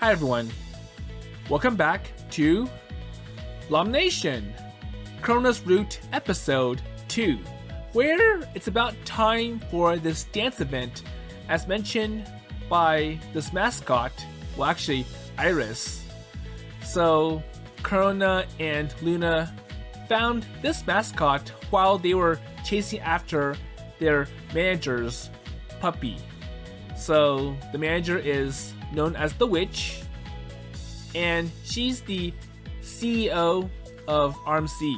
Hi everyone, welcome back to LAMUNATION, Corona's Route Episode 2, where it's about time for this dance event as mentioned by this mascot, well actually Iris. So Corona and Luna found this mascot while they were chasing after their manager's puppy. So the manager is known as the Witch, and she's the CEO of RMC,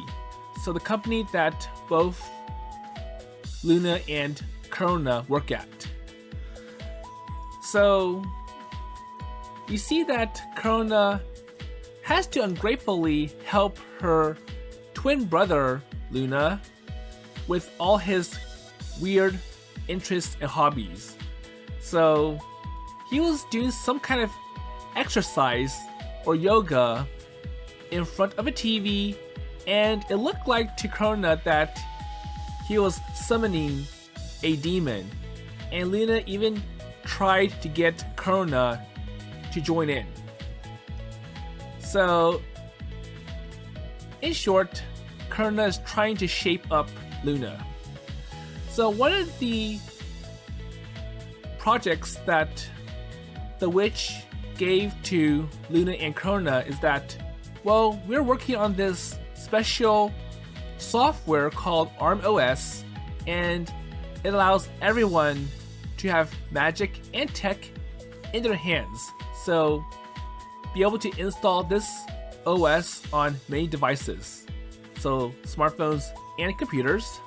so the company that both Luna and Corona work at. So you see that Corona has to ungratefully help her twin brother Luna with all his weird interests and hobbies. So he was doing some kind of exercise or yoga in front of a TV, and it looked like to Corona that he was summoning a demon, and Luna even tried to get Corona to join in. So in short, Corona is trying to shape up Luna. So one of the projects that the Witch gave to Luna and Corona is that, well, we're working on this special software called ARM-OS, and it allows everyone to have magic and tech in their hands. So be able to install this OS on many devices, so smartphones and computers.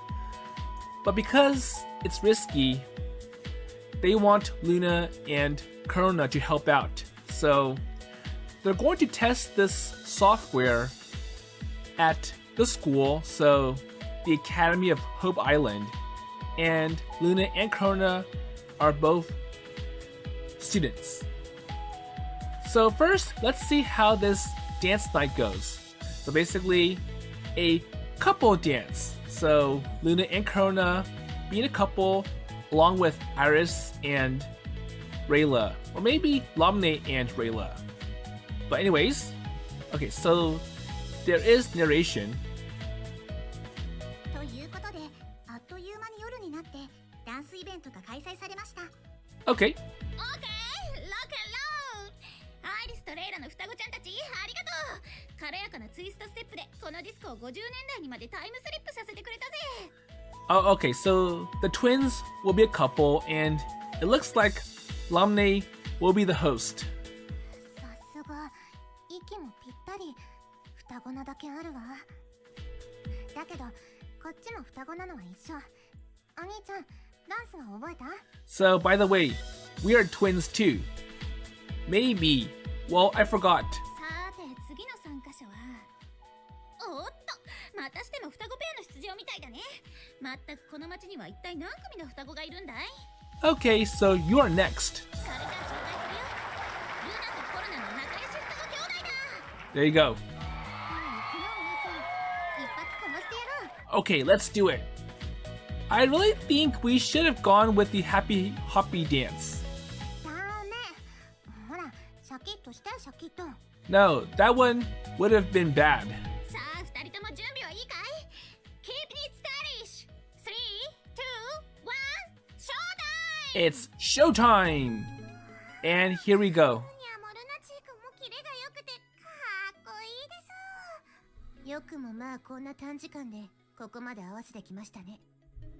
But because it's risky, they want Luna and Corona to help out. So they're going to test this software at the school, so the Academy of Hope Island, and Luna and Corona are both students. So first, let's see how this dance night goes. So basically, a couple dance. So Luna and Corona being a couple, along with Iris and Rayla, or maybe Lamune and Rayla. But anyways, okay, so there is narration. ということで、あっという間に夜になってダンスイベントが開催されました。Okay. Okay, lock and load! アイリスとレイラの双子ちゃんたち、ありがとう。軽やかなツイストステップでこのディスコを50年代にまでタイムスリップさせてくれたぜ。Oh, okay, so the twins will be a couple, and it looks like Lamune will be the host. さすが、息もぴったり。双子なだけあるわ。だけど、こっちも双子なのは一緒。お兄ちゃん、ダンスは覚えた？ So, by the way, we are twins too. Maybe. Well, I forgot. さて、次の参加者は。おっと、またしても双子ペアの出場みたいだね。まったくこの町には一体何組の双子がいるんだい？ Okay, so you are next. それじゃあ紹介するよ。ルナとコロナの仲良し双子兄弟だ。 There you go. 行くよ、お兄ちゃん。一発かましてやろう。 Okay, let's do it. I really think we should have gone with the Happy Hoppy Dance. ダメ。ほら、シャキッとして、シャキッと。 No, that one would have been bad. さあ、二人とも準備はいいかい？ Keep it stylish! 3, 2, 1, showtime! It's showtime! And here we go. いや、モルナチークもキレが良くてかっこいいです。よくもまあこんな短時間でここまで合わせてきましたね。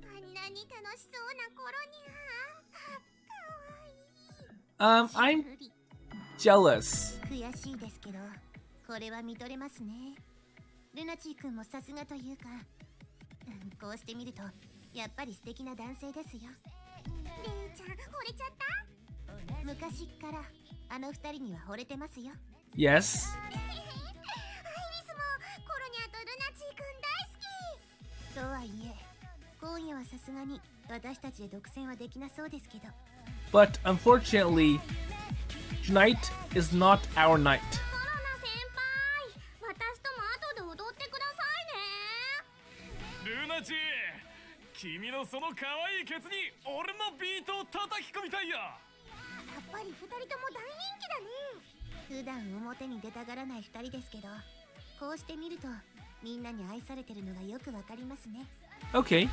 あんなに楽しそうな頃にゃ。かわいい。 I'm jealous. 悔しいですけど、これは見とれますね。ルナチー君もさすがというか、こうして見るとやっぱり素敵な男性ですよ。レイちゃん、惚れちゃった？昔っからあの二人には惚れてますよ。 Yes. アイリスもコロニャとルナチー君大好き。とはいえ、今夜はさすがに私たちで独占はできなそうですけど。 But unfortunately, tonight is not our night. コロナ先輩、私とも後で踊ってくださいね。ルナチー、君のその可愛いケツに俺のビートを叩き込みたいよ。やっぱり二人とも大人気だね。普段表に出たがらない2人ですけど、こうして見るとみんなに愛されてるのがよくわかりますね。 Okay.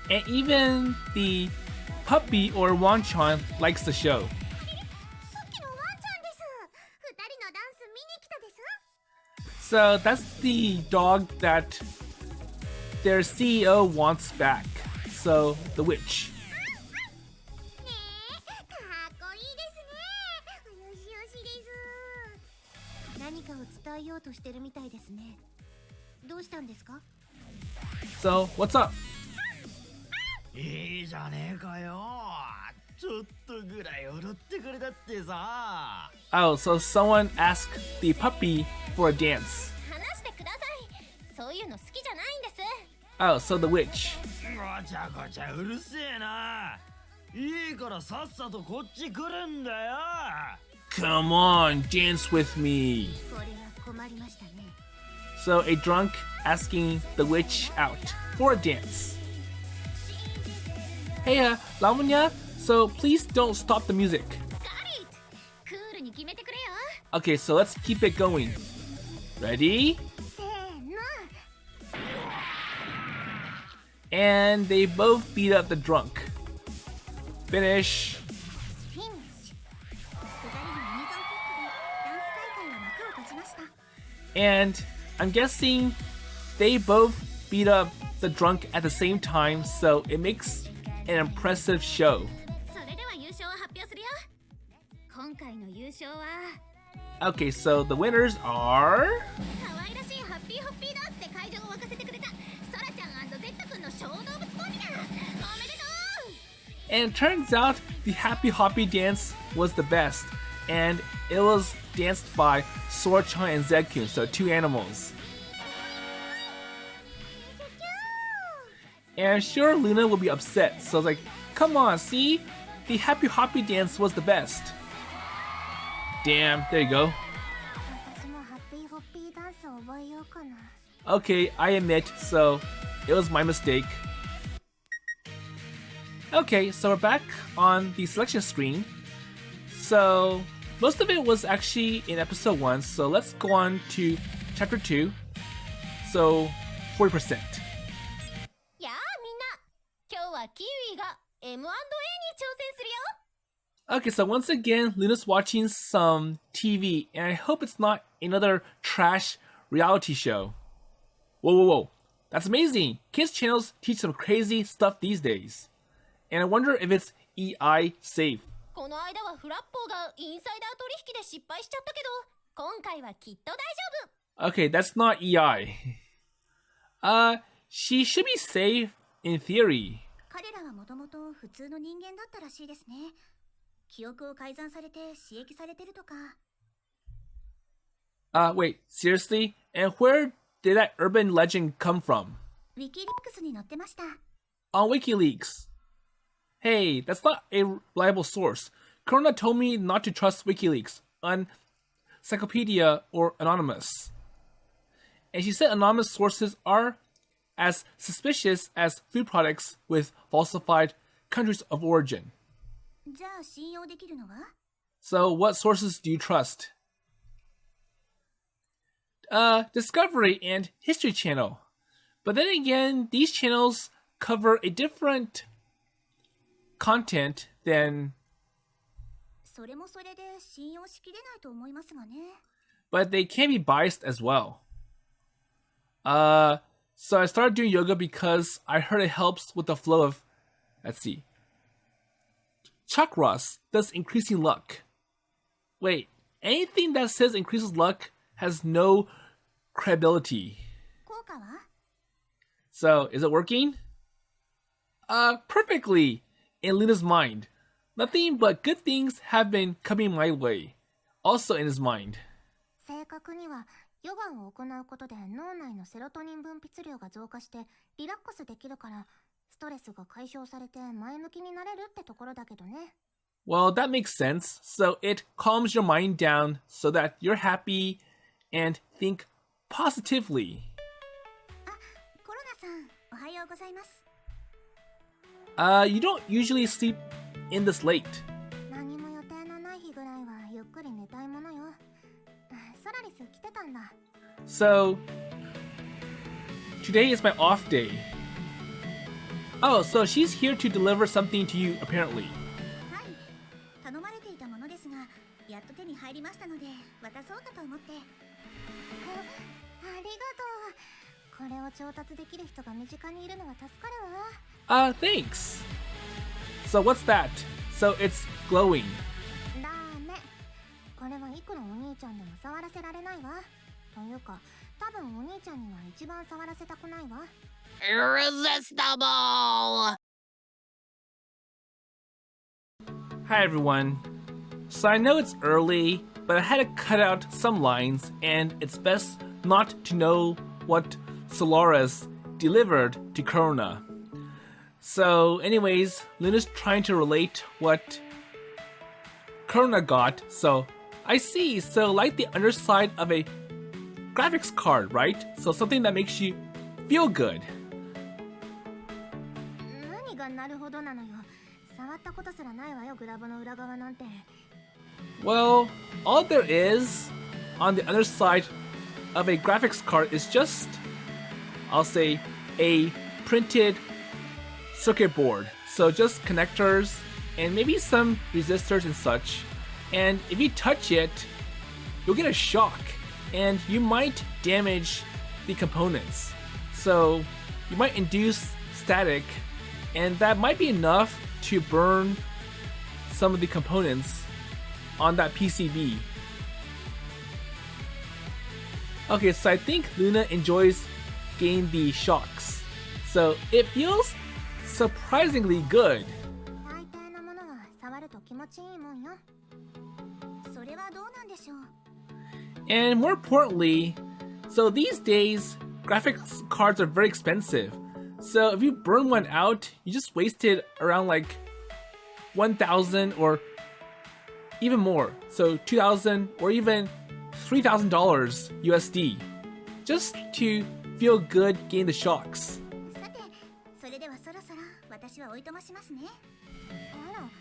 And even the puppy or Wanchan likes the show. さっきのワンちゃんです。2人のダンス見に来たです。 So that's the dog that their CEO wants back. So the witch. ねえ、かっこいいですね。よしよしです。何かを伝えようとしてるみたいですね。どうしたんですか？ So what's up? いいじゃねえかよ。ちょっとぐらい踊ってくれたってさ。 Oh, so someone asked the puppy for a dance. 話してください。そういうの好きじゃないんです。 Oh, so the witch. ごちゃごちゃうるせえな。いいからさっさとこっち来るんだよ。 Come on, dance with me. これは困りましたね。 So a drunk asking the witch out for a dance. Hey, Lamunya, so please don't stop the music. ガリットクールに決めてくれよ。 Okay, so let's keep it going. Ready? せーの。 And they both beat up the drunk. Finish. フィニッシュ。2人のユニゾンキックでダンス大会は幕を閉じました。 And I'm guessing they both beat up the drunk at the same time, so it makes an impressive show. それでは優勝を発表するよ。今回の優勝は Okay, so the winners are... 可愛らしいハッピーホッピーダンスで会場を沸かせてくれたソラちゃん&ゼッタくんの小動物コンビだ。おめでとう。 And it turns out the Happy Hoppy Dance was the best, and it was danced by Sora-chan and Zed-kun, so 2 animals. And I'm sure Luna will be upset, so it's like, come on, see? The Happy Hoppy Dance was the best. Damn, there you go. 私もハッピーホッピーダンスを覚えようかな。 Okay, I admit, so it was my mistake. Okay, so we're back on the selection screen. So most of it was actually in episode 1, so let's go on to chapter 2. So 40%. やあみんな、今日はキウイが M&A に挑戦するよ。 Okay, so once again, Luna's watching some TV, and I hope it's not another trash reality show. Whoa, whoa, whoa. That's amazing. Kids channels teach some crazy stuff these days. And I wonder if it's EI safe. この間はフラッポーがインサイダー取引で失敗しちゃったけど、今回はきっと大丈夫。 Okay, that's not EI. She should be safe in theory. 彼らはもともと普通の人間だったらしいですね。記憶を改ざんされて刺激されてるとか。 Wait, seriously? And where did that urban legend come from? ウィキリックスに載ってました。 On WikiLeaks. Hey, that's not a reliable source. Corona told me not to trust WikiLeaks, Encyclopedia, or Anonymous. And she said anonymous sources are as suspicious as food products with falsified countries of origin. じゃあ信用できるのは？ So what sources do you trust? Discovery and History Channel. But then again, these channels cover a different content than... それもそれで信用しきれないと思いますがね。 But they can be biased as well. So I started doing yoga because I heard it helps with the flow of... Let's see. Chakras, thus increasing luck. Wait, anything that says increases luck has no credibility. 効果は？ So, is it working? Perfectly! In Luna's mind. Nothing but good things have been coming my way. Also in his mind. 正確にはヨガを行うことで脳内のセロトニン分泌量が増加してリラックスできるからストレスが解消されて前向きになれるってところだけどね。 Well, that makes sense. So it calms your mind down so that you're happy and think positively. あ、コロナさん、おはようございます。 You don't usually sleep in this late. 何も予定のない日ぐらいはゆっくり寝たい So today is my off day. Oh, so she's here to deliver something to you apparently. はい、頼まれていたものですが、やっと手に入りましたので渡そうかと思って。ありがとう。これを調達できる人が身近にいるのは助かるわ。Thanks. So what's that? So it's glowing. ダメ。これはいくらお兄ちゃんでも触らせられないわ。というか、多分お兄ちゃんには一番触らせたくないわ。Irresistible! Hi everyone. So I know it's early, but I had to cut out some lines, and it's best not to know what Solaris delivered to Corona. So anyways, Luna's trying to relate what Corona got, so I see. So like the underside of a graphics card, right? So something that makes you feel good. 何がなるほどなのよ。触ったことすらないわよ、グラボの裏側なんて。Well, all there is on the underside of a graphics card is just, I'll say, a printed circuit board. So just connectors and maybe some resistors and such. And if you touch it, you'll get a shock and you might damage the components. So you might induce static, and that might be enough to burn some of the components on that PCB. Okay, so I think Luna enjoys getting the shocks. So it feels surprisingly good. 大抵のものは触ると気持ちいいもんよ。それはどうなんでしょう。And more importantly, so these days, graphics cards are very expensive. So if you burn one out, you just wasted around like 1,000 or even more. So 2,000 or even $3,000 USD just to feel good getting the shocks. さて、それではそろそろ私はおいとましますね。あら、もう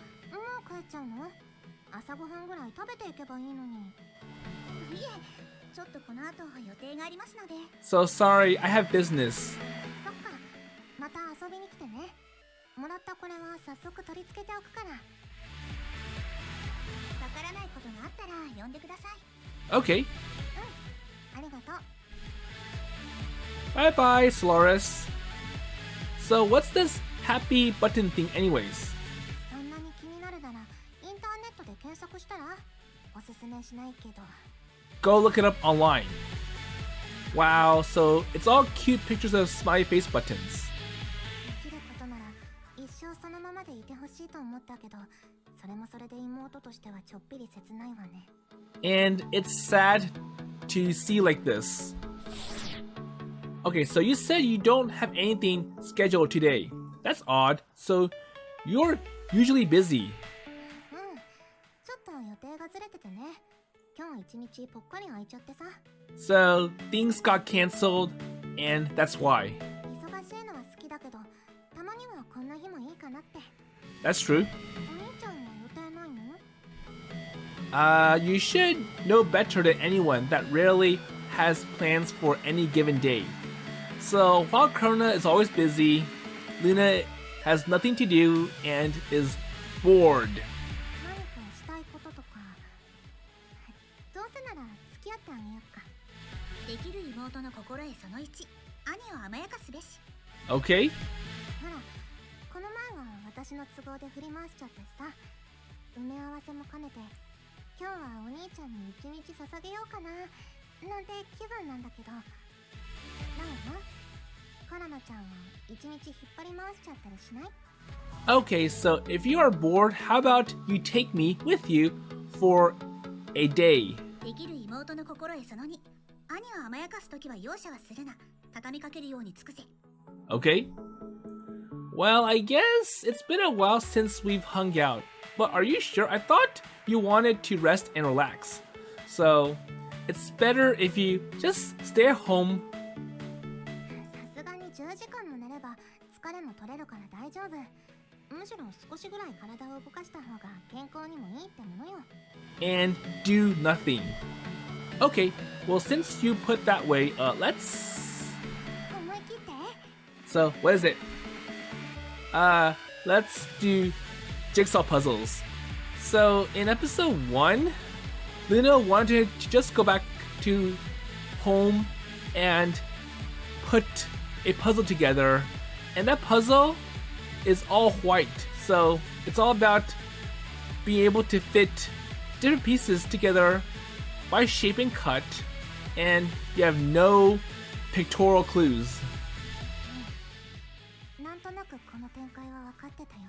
帰っちゃうの？朝ごはんぐらい食べていけばいいのに。いえ、ちょっとこの後予定がありますので。So sorry, I have business. そっか、また遊びに来てね。もらったこれは早速取り付けておくから。わからないことがあったら呼んでください。Okay. うん、ありがとう。Bye bye, Solaris. So what's this happy button thing anyways? そんなに気になるならインターネットで検索したら？おすすめしないけど。Go look it up online. Wow, so it's all cute pictures of smiley face buttons. できることなら一生そのままでいてほしいと思ったけど、それもそれで妹としてはちょっぴり切ないわね。And it's sad to see like this. Okay, so you said you don't have anything scheduled today. That's odd. So you're usually busy. うん、ちょっと予定がずれててね。今日一日ぽっかり空いちゃってさ。So things got canceled, and that's why. 忙しいのは好きだけど、たまにはこんな日もいいかなって。 That's true. お兄ちゃんは予定ないの？ You should know better than anyone that rarely has plans for any given day. So while Corona is always busy, Luna has nothing to do and is bored. 何かしたいこととか。どうせなら付き合ってあげようか。できる妹の心得その1、兄を甘やかすべし。 Okay? ほら、この前は私の都合で振り回しちゃってさ、埋め合わせも兼ねて、今日はお兄ちゃんに一日捧げようかな、なんて気分なんだけど。どう？コラナちゃんは一日引っ張り回しちゃったりしない？ Okay, so if you are bored, how about you take me with you for a day? できる妹の心得その2、兄を甘やかすときは容赦はするな、畳みかけるように尽くせ。 Okay? Well, I guess it's been a while since we've hung out. But are you sure? I thought you wanted to rest and relax. So, it's better if you just stay at home. さすがに10時間も寝れば疲れも取れるから大丈夫。むしろ少しぐらい体を動かした方が健康にもいいってものよ。 And do nothing. Okay, well, since you put that way, let's. 思い切って So, what is it? Let's do jigsaw puzzles. So, in episode 1, Luna wanted to just go back to home and put a puzzle together. And that puzzle is all white. So, it's all about being able to fit different pieces together by shape and cut. And you have no pictorial clues. なんとなくこの展開は分かってたよ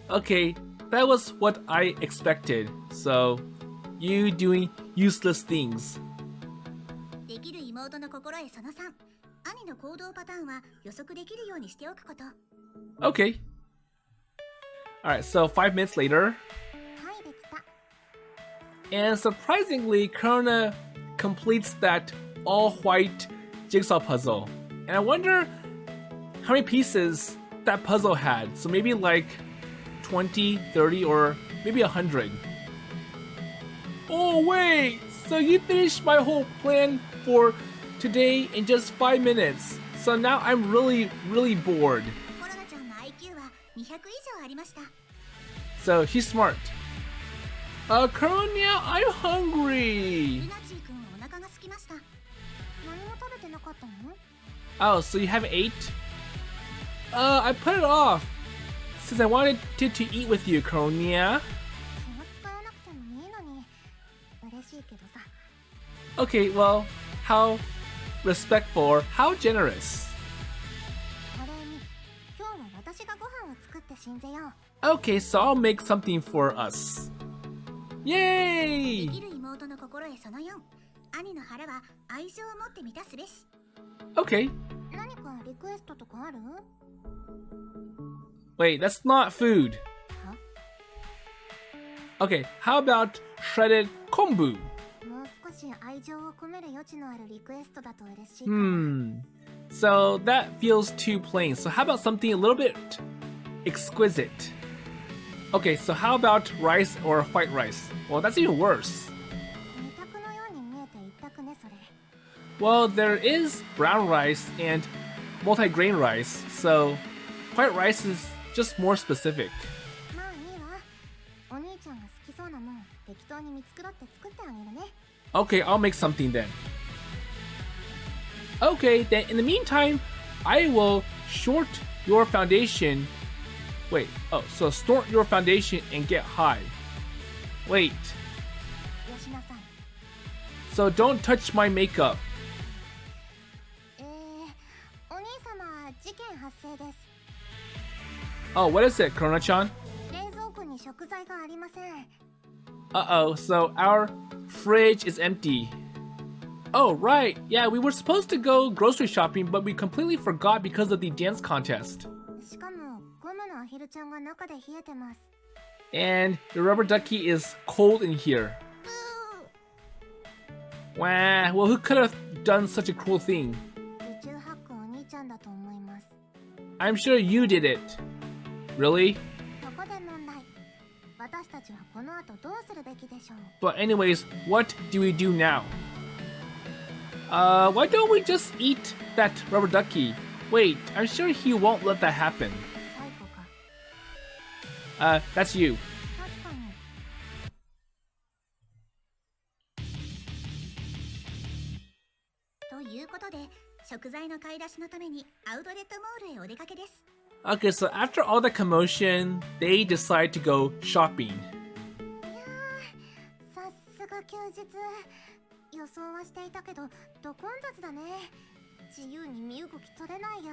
Okay, that was what I expected. So, you doing useless things. できる妹の心得その3。兄の行動パターンは予測できるようにしておくこと。Okay. Alright, so 5 minutes later. はいできた And surprisingly, Corona completes that all-white jigsaw puzzle. And I wonder how many pieces that puzzle had. So maybe like 20, 30, or maybe 100. Oh wait! So you finished my whole plan for today in just 5 minutes. So now I'm really bored. コロナちゃんの IQ は200以上ありました。 So she's smart. Corona, I'm hungry! ルナチー君はお腹が空きました。何も食べてなかったの Oh, so you haven't ate? I put it off since I wanted to eat with you, Corona. 気が使わなくてもいいのに嬉しいけどさ Okay, well, how respectful or how generous? お礼に今日は私がご飯を作って信ぜよう Okay, so I'll make something for us. で Yay! きる妹の心得その4。兄の腹は愛情を持って満たすべし。 Okay. 何かリクエストとかある Wait, that's not food. Huh? Okay, how about shredded kombu? もう少し愛情を込める余地のあるリクエストだと嬉しいかな So that feels too plain. So how about something a little bit exquisite? Okay, so how about rice or white rice? Well, that's even worse. 二択のように見えて一択ねそれ Well, there is brown rice and multi-grain rice, so white rice is just more specific. まあいいわお兄ちゃんが好きそうなもん適当に見繕って作ってあげるね Okay, I'll make something then. Okay, then in the meantime, I will short your foundation. Wait, oh, so snort your foundation and get high. Wait, よしなさい so don't touch my makeup. お兄様事件発生です Oh, what is it, Corona-chan? 冷蔵庫に食材がありません Uh-oh, so our fridge is empty. Oh, right. Yeah, we were supposed to go grocery shopping, but we completely forgot because of the dance contest. しかもゴムのアヒルちゃんが中で冷えてます And the rubber ducky is cold in here. Wah, well, who could have done such a cruel thing? 宇宙ハックお兄ちゃんだと思います I'm sure you did it. Really? そこで問題私たちはこの後どうするべきでしょう But anyways, what do we do now? Why don't we just eat that rubber ducky? Wait, I'm sure he won't let that happen. サイコか That's you. 確かにということで、食材の買い出しのためにアウトレットモールへお出かけです。 Okay, so after all the commotion, they decide to go shopping. さすが休日予想はしていたけどど混雑だね自由に身動き取れないや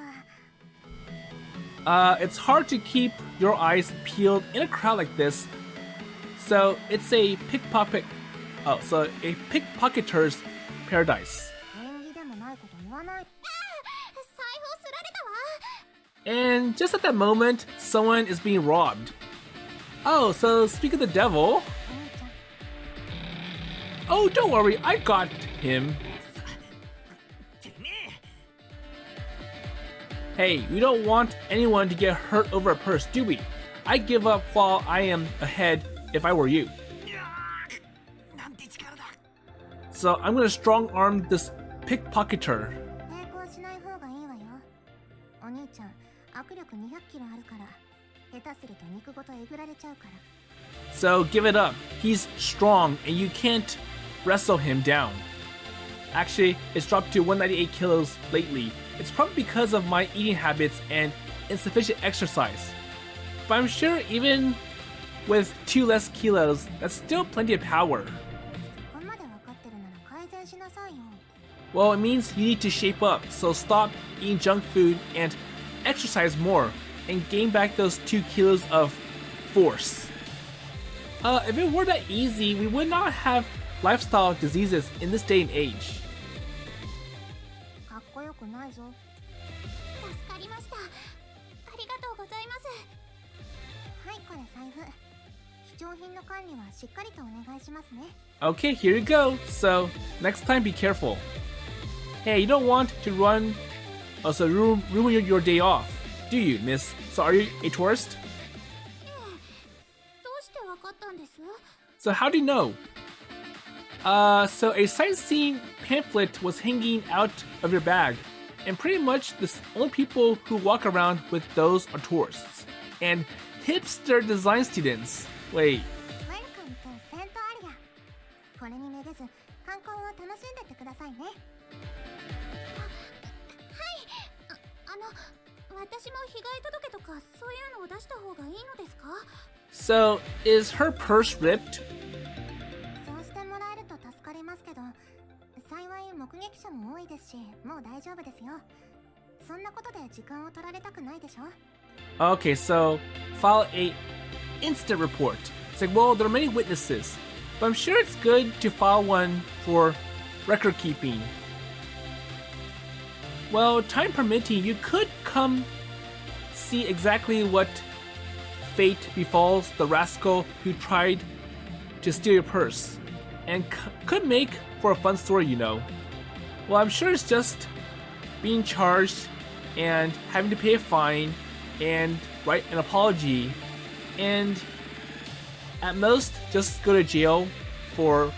It's hard to keep your eyes peeled in a crowd like this. So it's a pickpocket. Oh, so a pickpocketer's paradise. 縁起でもないこと言わない財布をすられたわ。 And just at that moment, someone is being robbed. Oh, so speak of the devil. お兄ちゃん Oh, don't worry, I got him. てめえ Hey, we don't want anyone to get hurt over a purse, do we? I'd give up while I am ahead if I were you. いやーなんて力だ So I'm gonna strong arm this pickpocketer. 抵抗しない方がいいわよ。お兄ちゃん、握力200キロあるから、下手すると肉ごとえぐられちゃうから。So give it up. He's strong and you can't wrestle him down. Actually, it's dropped to 198 kilos lately. It's probably because of my eating habits and insufficient exercise. But I'm sure even with 2 less kilos, that's still plenty of power. ここまで分かってるなら改善しなさいよ。Well, it means you need to shape up, so stop eating junk food and exercise more and gain back those 2 kilos of force. If it were that easy, we would not have lifestyle diseases in this day and age. かっこよくないぞ。助かりました。ありがとうございます。はい、これ財布。貴重品の管理はしっかりとお願いしますね。Okay, here you go. So, next time be careful. Hey, you don't want to ruin your day off, do you, miss? So are you a tourist? どうしてわかったんです？ So how do you know? So a sightseeing pamphlet was hanging out of your bag, and pretty much the only people who walk around with those are tourists and hipster design students. Wait, Welcome to セントアリア。これにめげず観光を楽しんでってくださいね。私も被害届とかそういうのを出した方がいいのですか？ so is her purse ripped? そうしてもらえると助かりますけど、幸い目撃者も多いですし、もう大丈夫ですよ。そんなことで時間を取られたくないでしょ。Okay, so file a incident report. It's like, well, there are many witnesses, but I'm sure it's good to file one for record keeping. Well, time permitting, you could come see exactly what fate befalls the rascal who tried to steal your purse, and could make for a fun story, you know. Well, I'm sure it's just being charged and having to pay a fine and write an apology, and at most just go to jail for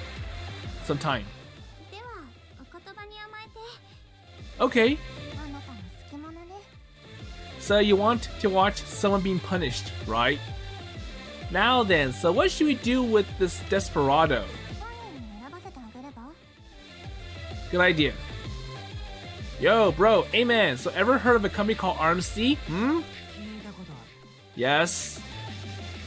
some time. では、お言葉に甘えて。Okay, あなたの好き者ね。 so you want to watch someone being punished, right? Now then, so what should we do with this desperado? 本人に選ばせてあげれば？ Good idea. Yo, bro, amen. So ever heard of a company called RMC? 聞いたことある。 Yes.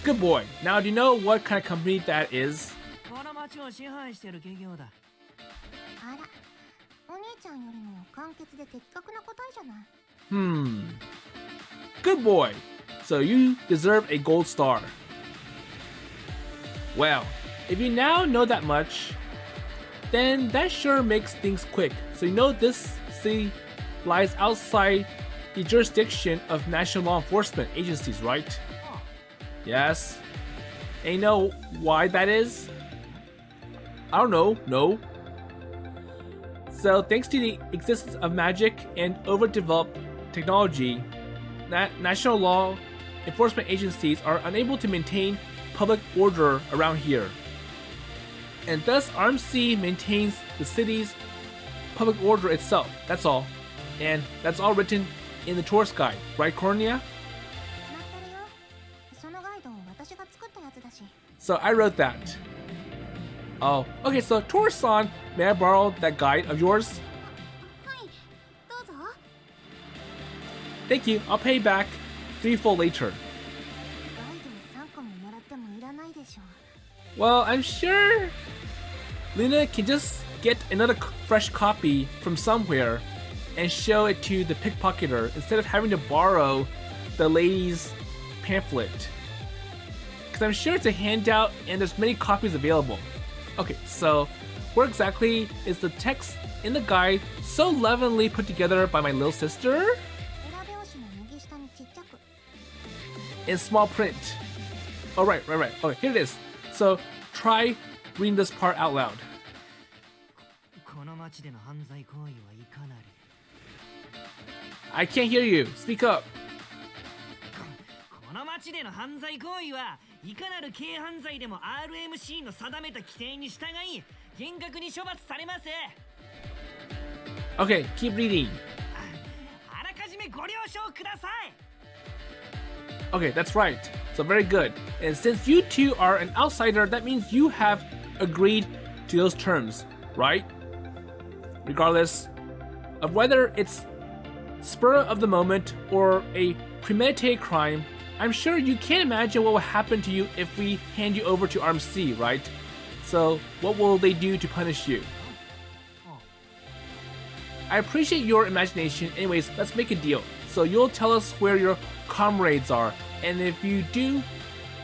Good boy. Now, do you know what kind of company that is? この町を支配してる企業だ。あら、お兄ちゃんよりも簡潔で的確な答えじゃない。Good boy. So you deserve a gold star. Well, if you now know that much, then that sure makes things quick. So you know this city lies outside the jurisdiction of national law enforcement agencies, right? Yes. And you know why that is? I don't know. No. So thanks to the existence of magic and overdeveloped technology, national law enforcement agencies are unable to maintain public order around here. And thus RMC maintains the city's public order itself. That's all. And that's all written in the tourist guide, right, Cornea? 決まってるよ。そのガイドを私が作ったやつだし。 So I wrote that. Oh, okay, so Tourist-san, may I borrow that guide of yours? はい、どうぞ。 Thank you, I'll pay back threefold later. ガイドを3個ももらってもいらないでしょ。 Well, I'm sure Luna can just get another fresh copy from somewhere and show it to the pickpocketer instead of having to borrow the lady's pamphlet. Because I'm sure it's a handout and there's many copies available. Okay, so where exactly is the text in the guide so lovingly put together by my little sister? 裏表紙の右下にちっちゃく。 In small print. Oh, right. Okay, here it is. So try reading this part out loud. この町での犯罪行為はいかなる。 I can't hear you. Speak up. この町での犯罪行為はいかなる軽犯罪でも RMC の定めた規定に従い厳格に処罰されます。 Okay, keep reading. あらかじめご了承ください。 Okay, that's right. So very good. And since you two are an outsider, that means you have agreed to those terms, right? Regardless of whether it's spur of the moment or a premeditated crime, I'm sure you can't imagine what will happen to you if we hand you over to Arm C, right? So what will they do to punish you? I appreciate your imagination. Anyways, let's make a deal. So you'll tell us where your comrades are, and if you do,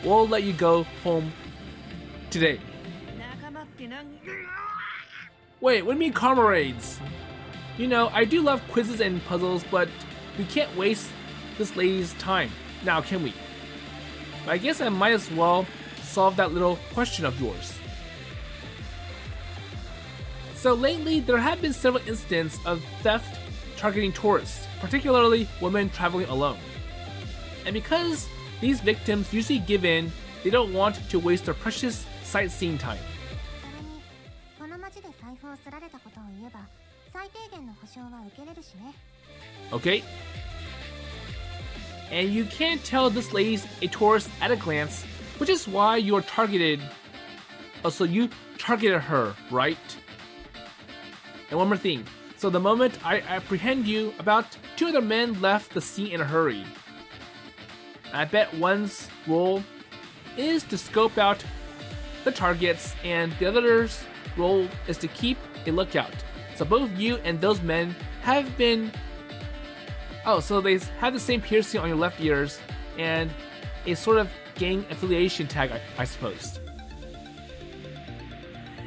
we'll let you go home today. 仲間ってなん Wait, what do you mean comrades? You know, I do love quizzes and puzzles, but we can't waste this lady's time. Now, can we? I guess I might as well solve that little question of yours. So lately, there have been several incidents of theft targeting tourists, particularly women traveling alone. And because these victims usually give in, they don't want to waste their precious sightseeing time. それにこの町で財布をすられたことを言えば最低限の保証は受けれるしね。 Okay? And you can't tell this lady's a tourist at a glance, which is why you're targeted. Oh, so you targeted her, right? And one more thing. So the moment I apprehend you, about 2 other men left the scene in a hurry. I bet one's role is to scope out the targets, and the other's role is to keep a lookout. So both you and those men have been... Oh, so they have the same piercing on your left ears, and a sort of gang affiliation tag, I suppose.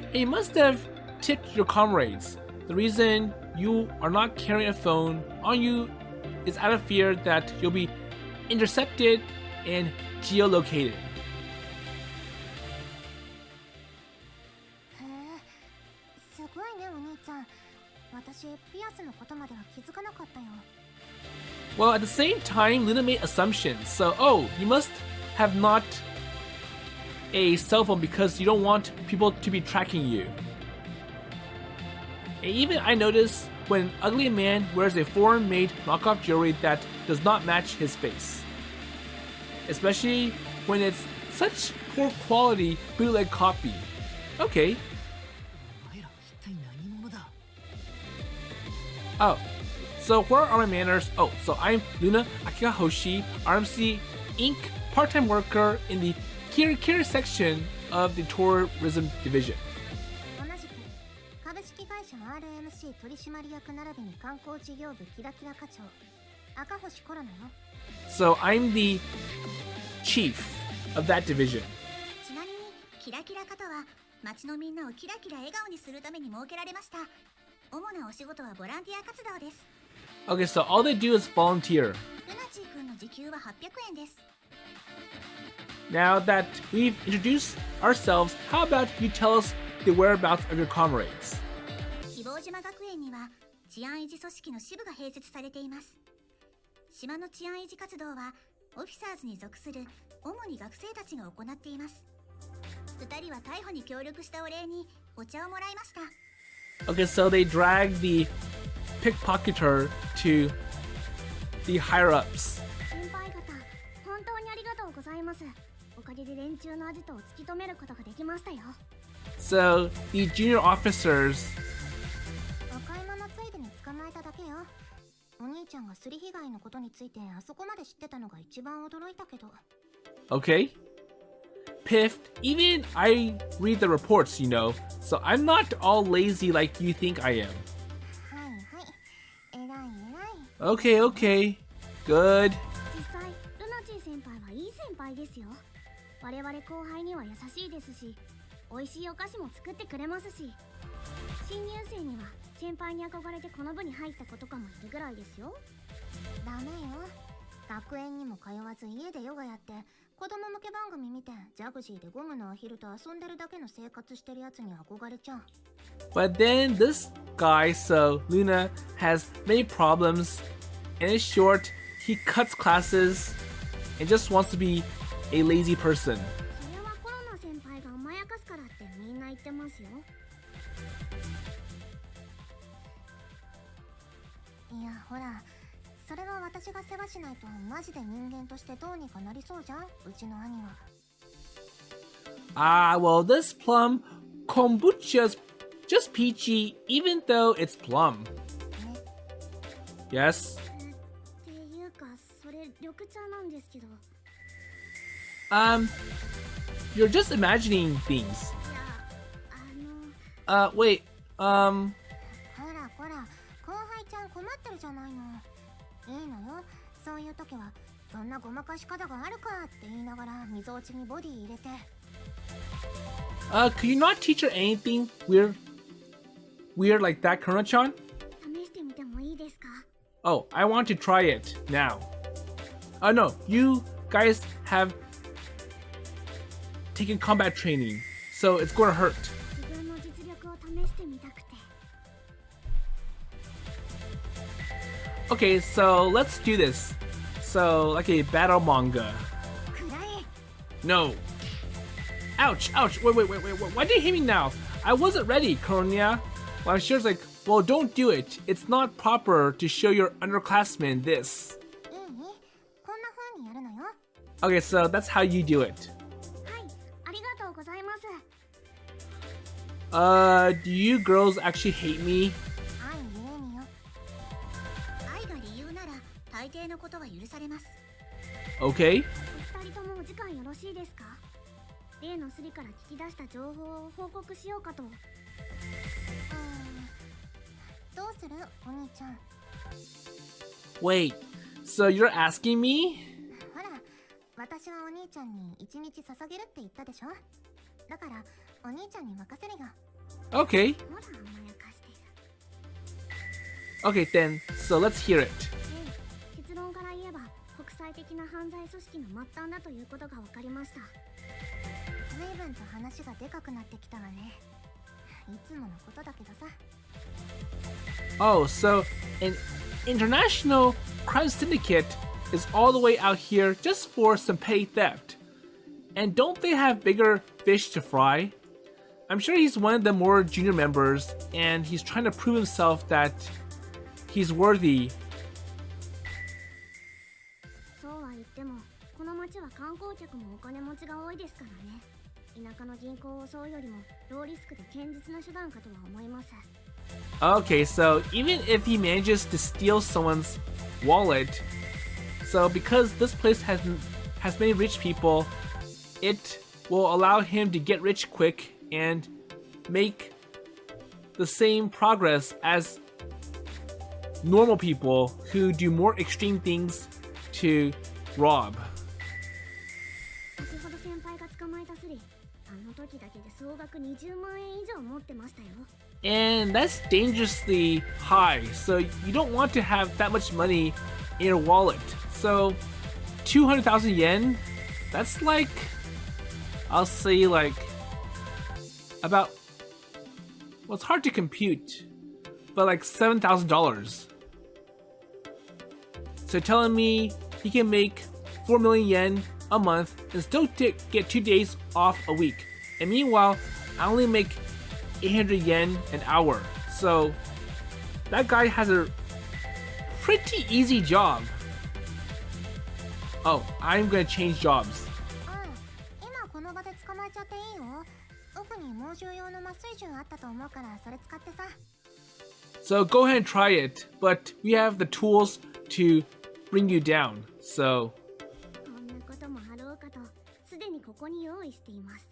And you must have tipped your comrades. The reason you are not carrying a phone on you is out of fear that you'll be intercepted and geolocated. へえ、すごいねお兄ちゃん。私ピアスのことまでは気づかなかったよ。 Well, at the same time, Luna made assumptions. So, oh, you must have not a cell phone because you don't want people to be tracking you. And even I noticed when an ugly man wears a foreign-made knockoff jewelry that does not match his face. Especially when it's such poor quality bootleg copy. Okay. お前ら一体何者だ。 Oh, so where are my manners? Oh, so I'm Luna Akikahoshi, RMC Inc. part-time worker in the Kirikiri section of the tourism division. 同じく株式会社 RMC 取締役並びに観光事業部キラキラ課長赤星コロナよ。 So I'm the chief of that division. ちなみにキラキラ課とは街のみんなをキラキラ笑顔にするために設けられました。主なお仕事はボランティア活動です。 Okay, so all they do is volunteer. ルナチー君の時給は800円です。 Now that we've introduced ourselves, how about you tell us the whereabouts of your comrades? 希望島学園には治安維持組織の支部が併設されています。島の治安維持活動はオフィサーズに属する主に学生たちが行っています。2人は逮捕に協力したお礼にお茶をもらいました。 Okay, so they drag the pickpocketer to the higher-ups. 先輩方、本当にありがとうございます。おかげで連中のアジトを突き止めることができましたよ。 So the junior officers... お買い物ついでに捕まえただけよ。お兄ちゃんがすり被害のことについてあそこまで知ってたのが一番驚いたけど。 Okay. Piffed, even I read the reports, you know, so I'm not all lazy like you think I am. はいはい。偉い偉い。 Okay, okay. Good. 実際、ルナチー先輩はいい先輩ですよ。我々後輩には優しいですし、美味しいお菓子も作ってくれますし、新入生には先輩に憧れてこの部に入った子とかもいるぐらいですよ。ダメよ。学園にも通わず家でヨガやって子供向け番組見てジャグジーでゴムのアヒルと遊んでるだけの生活してるやつに憧れちゃう。 But then this guy, so Luna, has many problems. And in short, he cuts classes and just wants to be a lazy person. それはコロナ先輩が甘やかすからってみんな言ってますよ。いやほら、それは私が世話しないとマジで人間としてどうにかなりそうじゃん、うちの兄は。Well, this plum kombucha's just peachy, even though it's plum. Yes? っていうか、それ緑茶なんですけど。You're just imagining things. いや、Wait, ほらほら、後輩ちゃん困ってるじゃないの。いいのよ、そういう時はそんなごまかし方があるかって言いながら溝落ちにボディ入れて。could you not teach her anything weird like that, Corona-chan? 試してみてもいいですか？ Oh, I want to try it now. No, you guys have taken combat training, so it's gonna hurt. 自分の実力を試してみたくて。Okay, so let's do this. So, like a battle manga. くらえ。 No. Ouch, ouch. Wait. Why did you hit me now? I wasn't ready, Corona. Well, she was like, well, don't do it. It's not proper to show your underclassmen this. いい？こんな風にやるのよ。 Okay, so that's how you do it. はい、ありがとうございます。Do you girls actually hate me? 愛ゆえによ。愛が理由なら大抵のことは許されます。 Okay. お二人ともお時間よろしいですか？例のスリから聞き出した情報を報告しようかと。どうするお兄ちゃん。 Wait, so you're asking me? ほら、私はお兄ちゃんに一日捧げるって言ったでしょ。だからお兄ちゃんに任せるよ。 Okay. ほら、甘やかしてる。 Okay then, so let's hear it. 結論から言えば国際的な犯罪組織の末端だということが分かりました。随分と話がでかくなってきたわね。いつものことだけどさ。 Oh, so an international crime syndicate is all the way out here just for some petty theft. And don't they have bigger fish to fry? I'm sure he's one of the more junior members, and he's trying to prove himself that he's worthy. そうは言ってもこの町は観光客もお金持ちが多いですからね。田舎の銀行を襲うよりもローリスクで堅実な手段かとは思います。 Okay, so even if he manages to steal someone's wallet, so because this place has many rich people, it will allow him to get rich quick and make the same progress as normal people who do more extreme things to rob. 先ほど先輩が捕まえたスリ、あの時だけで総額20万円以上持ってましたよ。 And that's dangerously high, so you don't want to have that much money in your wallet. So 200,000 yen, that's like, I'll say like about, well, it's hard to compute, but like $7,000. So telling me he can make 4 million yen a month and still get 2 days off a week. And meanwhile, I only make 800 yen an hour. So that guy has a pretty easy job. Oh, I'm gonna change jobs. 今この場で捕まえちゃっていいよ。奥に猛獣用の麻酔銃あったと思うからそれ使ってさ。 So go ahead and try it, but we have the tools to bring you down. So こんなこともあろうかとすでにここに用意しています。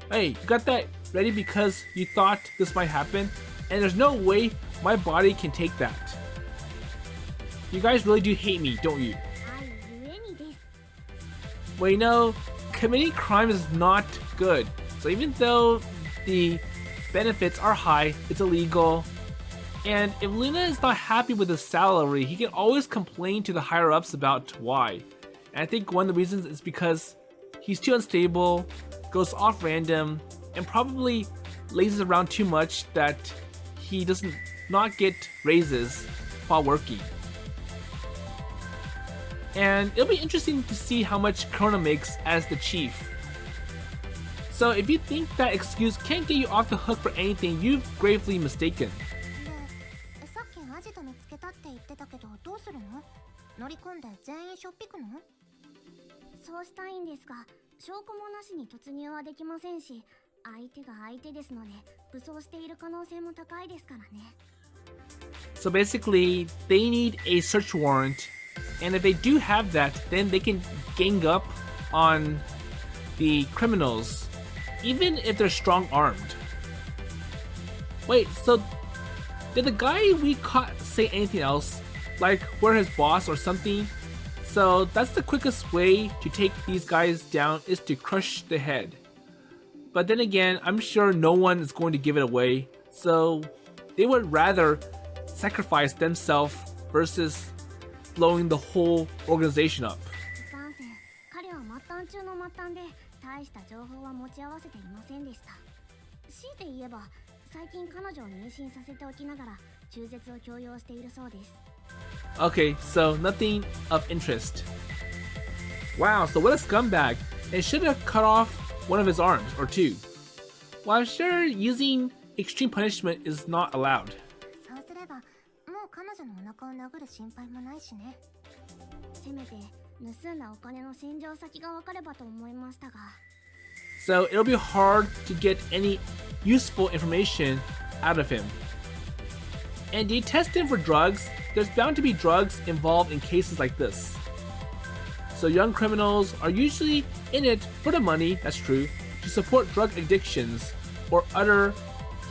hey, you got that ready because you thought this might happen? And there's no way my body can take that. You guys really do hate me, don't you? 愛ゆえにです。 Well, you know, committing crime is not good. So even though the benefits are high, it's illegal. And if Luna is not happy with his salary, he can always complain to the higher ups about why. And I think one of the reasons is because he's too unstable, goes off random, and probably lazes around too much that he doesn't not get raises while working. And it'll be interesting to see how much Corona makes as the chief. So if you think that excuse can't get you off the hook for anything, you've gravely mistaken. で、さっきアジト見り込んで全員しょっぴくの？そうしたいんですが、証拠もなしに突入はできませんし、相手が相手ですので、武装している可能性も高いですからね。So basically, they need a search warrant, and if they do have that, then they can gang up on the criminals, even if they're strong-armed. Wait, so did the guy we caught say anything else? Like, we're his boss or something? So that's the quickest way to take these guys down, is to crush the head. But then again, I'm sure no one is going to give it away, so they would rather sacrifice themselves versus blowing the whole organization up. いかんせん、彼は末端中の末端で大した情報は持ち合わせていませんでした。強いて言えば、最近彼女を妊娠させておきながら中絶を強要しているそうです。Okay, so nothing of interest. Wow, so what a scumbag. They should have cut off one of his arms, or two. Well, I'm sure using extreme punishment is not allowed. そうすれば、もう彼女のお腹を殴る心配もないしね。せめて盗んだお金の洗浄先が分かればと思いましたが。So it'll be hard to get any useful information out of him. And do you test him for drugs? There's bound to be drugs involved in cases like this. So young criminals are usually in it for the money, that's true, to support drug addictions or other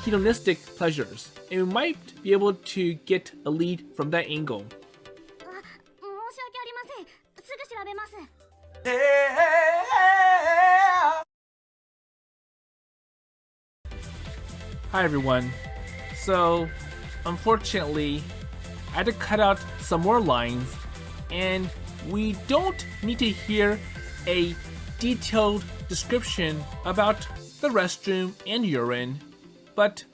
hedonistic pleasures. And we might be able to get a lead from that angle. 申し訳ありません。すぐ調べます。Hi everyone. So, unfortunately, I had to cut out some more lines, and we don't need to hear a detailed description about the restroom and urine, but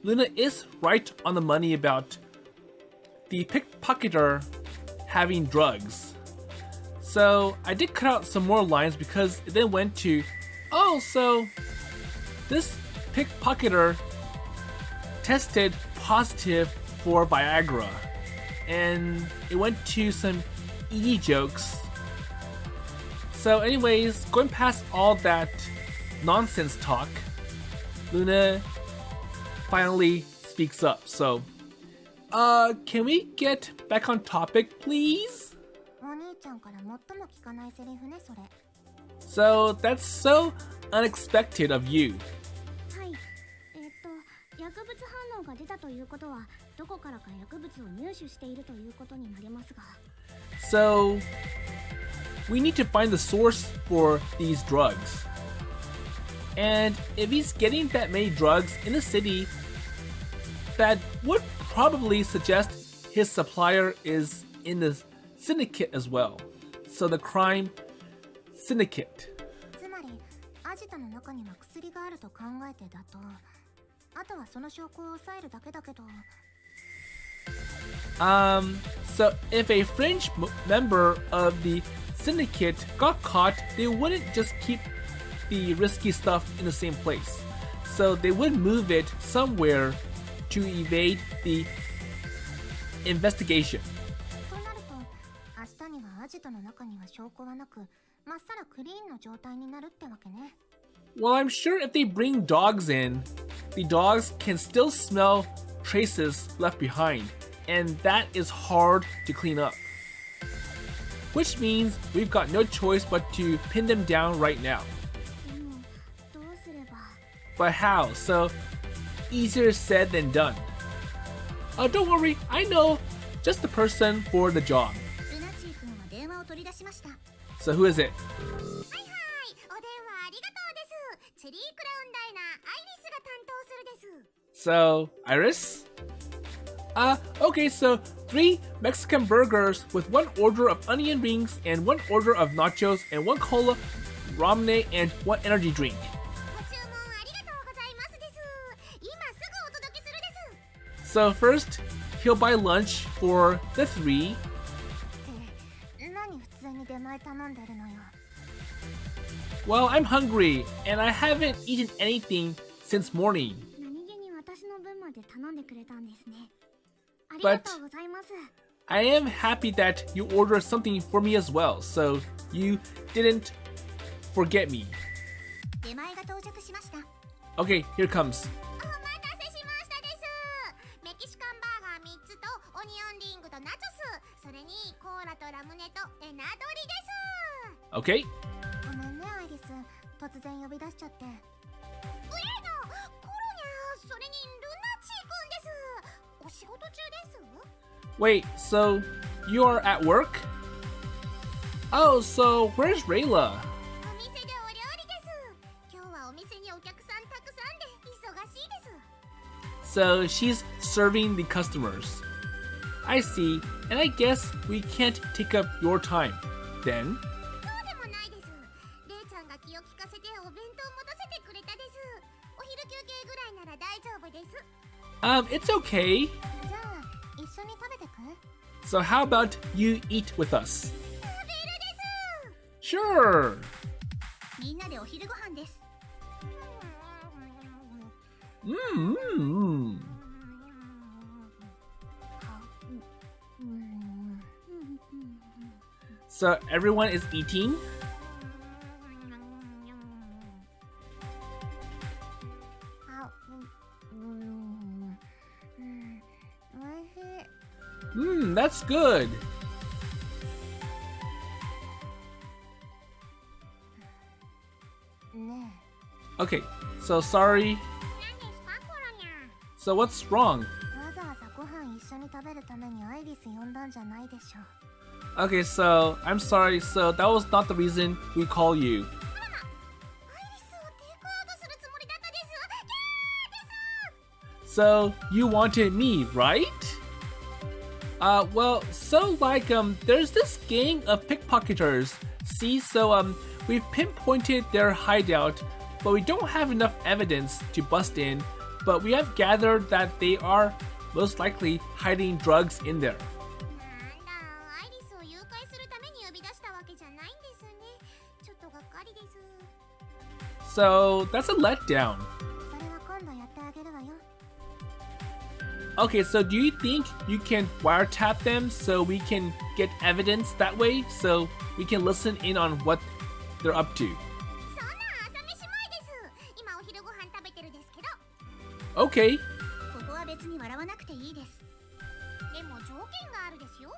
Luna is right on the money about the pickpocketer having drugs. So I did cut out some more lines because it then went to, oh, so this pickpocketer tested positive for Viagra, and it went to some ED jokes. So anyways, going past all that nonsense talk, Luna finally speaks up. So, can we get back on topic, please? お兄ちゃんから最も聞かないセリフね、それ。So, that's so unexpected of you. はい。薬物反応が出たということは、どこからか薬物を入手しているということになりますが。So, we need to find the source for these drugs. And if he's getting that many drugs in the city, that would probably suggest his supplier is in the syndicate as well. So the crime syndicate. つまり、アジトの中には薬があると考えてだと、あとはその証拠を抑えるだけだけど。So if a fringe member of the syndicate got caught, they wouldn't just keep the risky stuff in the same place. So they would move it somewhere to evade the investigation. となると、明日にはアジトの中には証拠はなく、まっさらクリーンの状態になるってわけね。Well, I'm sure if they bring dogs in, the dogs can still smell traces left behind, and that is hard to clean up. Which means we've got no choice but to pin them down right now. でも、どうすれば。But how? So, easier said than done. Oh, don't worry, I know just the person for the job. ルナチー君は電話を取り出しました。はい So who is it? はい、お電話ありがとうです。チェリークラウンダイナー、アイリスが担当するです。So, Iris? Okay, so 3 Mexican burgers with 1 order of onion rings and 1 order of nachos and 1 cola, ramen, and 1 energy drink. ご注文ありがとうございますです。今すぐお届けするです。 So first, he'll buy lunch for the 3. って何普通に出前頼んでるのよ。 Well, I'm hungry, and I haven't eaten anything since morning. 何気に私の分まで頼んでくれたんですね。ありがとうございます。I am happy that you ordered something for me as well, so you didn't forget me. 出前が到着しました。 Okay, here comes. お待たせしましたです。メキシカンバーガー3つとオニオンリングとナチョス、それにコーラとラムネとエナドリです。 Okay. ごめんねアイリス、突然呼び出しちゃって。ウェイド、コロニャ、それにルナチーくんです。お仕事中です。 Wait, so you are at work? Oh, so where's Rayla? お店でお料理です。今日はお店にお客さんたくさんで忙しいです。 So she's serving the customers. I see, and I guess we can't take up your time. Then? そうでもないです。レイちゃんが気を利かせてお弁当持たせてくれたです。お昼休憩ぐらいなら大丈夫です。 It's okay. じゃあ一緒に食べてく？ So how about you eat with us? 食べるです。 Sure. みんなでお昼ご飯です。 Mm. So everyone is eating? あ、おいしい。 That's good. ね Okay, so sorry. え。何ですかコロニャ。 So what's wrong? わざわざご飯一緒に食べるためにアイリス呼んだんじゃないでしょう。 Okay, so I'm sorry. So that was not the reason we call you. アイリスをテイクアウトするつもりだったです。キャーです。 So you wanted me, right? Well, so like there's this gang of pickpocketers. See, so we've pinpointed their hideout, but we don't have enough evidence to bust in. But we have gathered that they are most likely hiding drugs in there. なんだ、アイリスを誘拐するために呼び出したわけじゃないんですね。ちょっとがっかりです。 So that's a letdown. それは今度やってあげるわよ。 Okay, so do you think you can wiretap them so we can get evidence that way? So we can listen in on what they're up to? そんな朝飯前です。今お昼ご飯食べてるですけど。 Okay. ここは別に笑わなくていいです。でも条件があるですよ。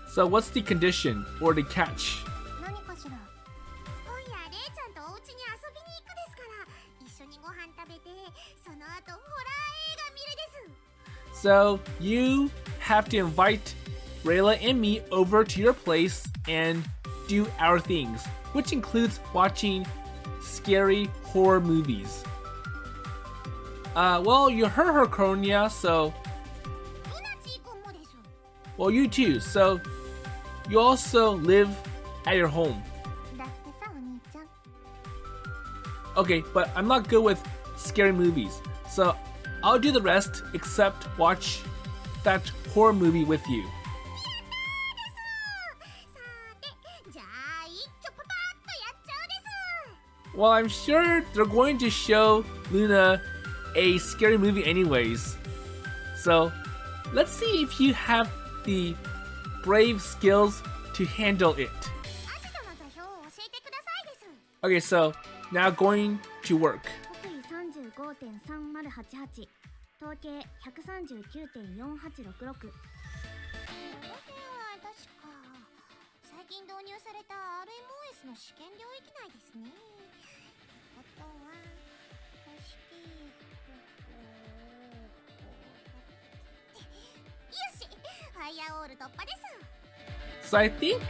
So what's the condition or the catch? 何かしら。今夜レイちゃんとお家に遊びに行くですから、一緒にご飯食べて、その後ホラー映画見るです。 So you have to invite Rayla and me over to your place and do our things, which includes watching scary horror movies. Well, you heard her, Kronia, so ルナチーくんもです。 well, you too. So you also live at your home. だってさ、お兄ちゃん。 Okay, but I'm not good with scary movies, so I'll do the rest except watch that horror movie with you. さて、じゃあ一挙パパッとやっちゃうです。 Well, I'm sure they're going to show Luna a scary movie anyways. So let's see if you have the brave skills to handle it. アジトの座標を教えてくださいです。 Okay, so now going to work. 北緯 35.3088 統計 139.4866 この辺は確か最近導入された LAMUNATION の試験領域内ですね。ことはそしてよし、ファイアウォール突破です。 So I think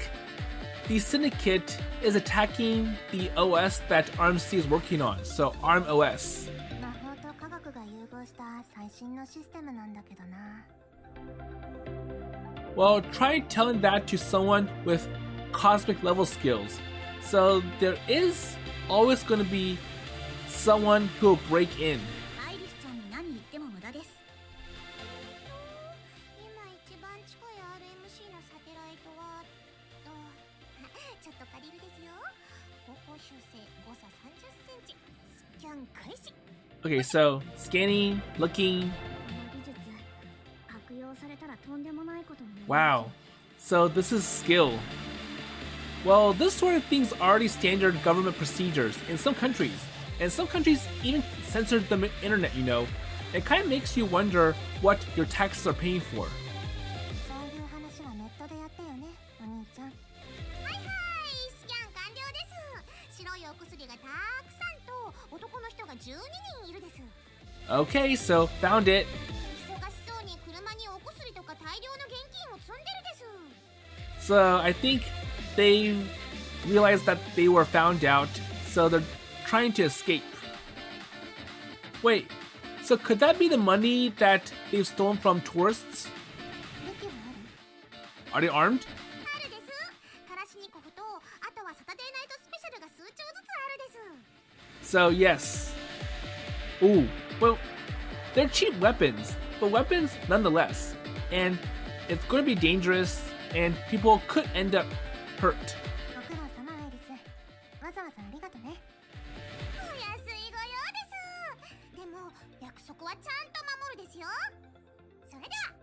the syndicate is attacking the OS that ARMC is working on. So ARM OS. 魔法と科学が融合した最新のシステムなんだけどな。 Well, try telling that to someone with cosmic level skills. So there is always going to be someone who will break in. アイリスちゃんに何言っても無駄です。今一番近い RMC のサテライトはちょっと借りるですよ。高校修正誤差30センチ。スキャン開始。 Okay, so scanning, looking. この技術悪用されたらとんでもないことにな Wow. So this is skill. Well, this sort of thing's already standard government procedures in some countries. And some countries even censor the internet, you know. It kind of makes you wonder what your taxes are paying for. そういう話はネットでやったよね、お兄ちゃん。はいはい、スキャン完了です。白いお薬がたくさんと男の人が12人いるです。Okay, so found it. 忙しそうに車にお薬とか大量の現金を積んでるです。 So I think they realized that they were found out, so they're trying to escape. Wait, so could that be the money that they've stolen from tourists? 武器はある？ Are they armed? あるです。カラシニコフと、あとはサタデーナイトスペシャルが数丁ずつあるです。 So yes. Ooh, well, they're cheap weapons, but weapons nonetheless. And it's going to be dangerous, and people could end up hurt. ご苦労様アイリス。わざわざありがとね。お安いご用です。でも約束はちゃんと守るですよ。それでは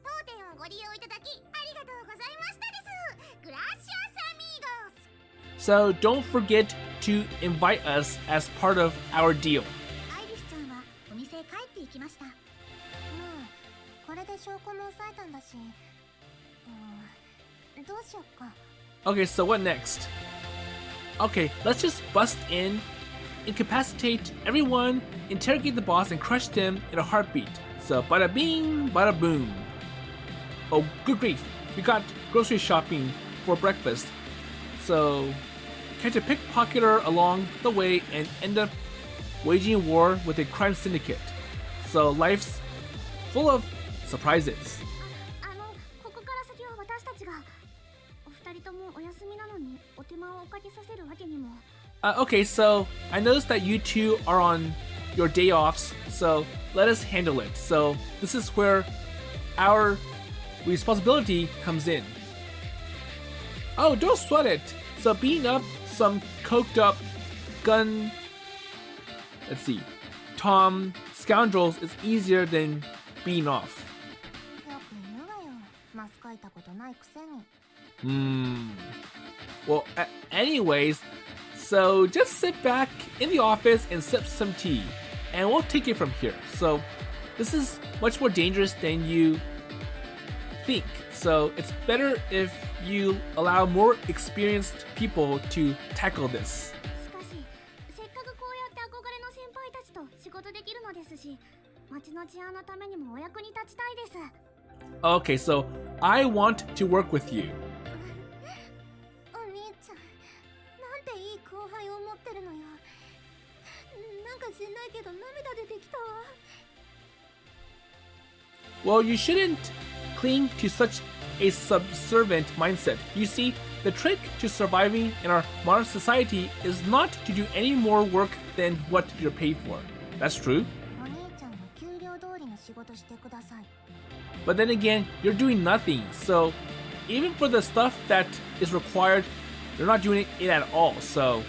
当店をご利用いただきありがとうございましたです。グラシアスアミーゴス。 So don't forget to invite us as part of our deal. アイリスちゃんはお店へ帰っていきました。これで証拠も押さえたんだし、どうしよっか。 Okay, so what next? Okay, let's just bust in, incapacitate everyone, interrogate the boss, and crush them in a heartbeat. So bada bing, bada boom. Oh, good grief. We got grocery shopping for breakfast. So catch a pickpocketer along the way and end up waging war with a crime syndicate. So life's full of surprises. ここから先は私たちが。お二人ともお休みなのにお手間をおかけさせるわけにも。Okay, so I noticed that you two are on your day offs, so let us handle it. So this is where our responsibility comes in. Oh, don't sweat it. So beating up some coked up gun, let's see, Tom scoundrels is easier than beating off. よく言うわよ。マス書いたことないくせに。Well, anyways, so just sit back in the office and sip some tea, and we'll take it from here. So this is much more dangerous than you think. So it's better if you allow more experienced people to tackle this. しかし、せっかくこうやって憧れの先輩たちと仕事できるのですし、町の治安のためにもお役に立ちたいです。Okay, so I want to work with you. お兄ちゃん、なんていい後輩を持ってるのよ。なんか知んないけど涙出てきたわ。Well, you shouldn't cling to such a subservient mindset. You see, the trick to surviving in our modern society is not to do any more work than what you're paid for. That's true. お兄ちゃんは給料通りの仕事してください。 But then again, you're doing nothing. So even for the stuff that is required, you're not doing it at all. So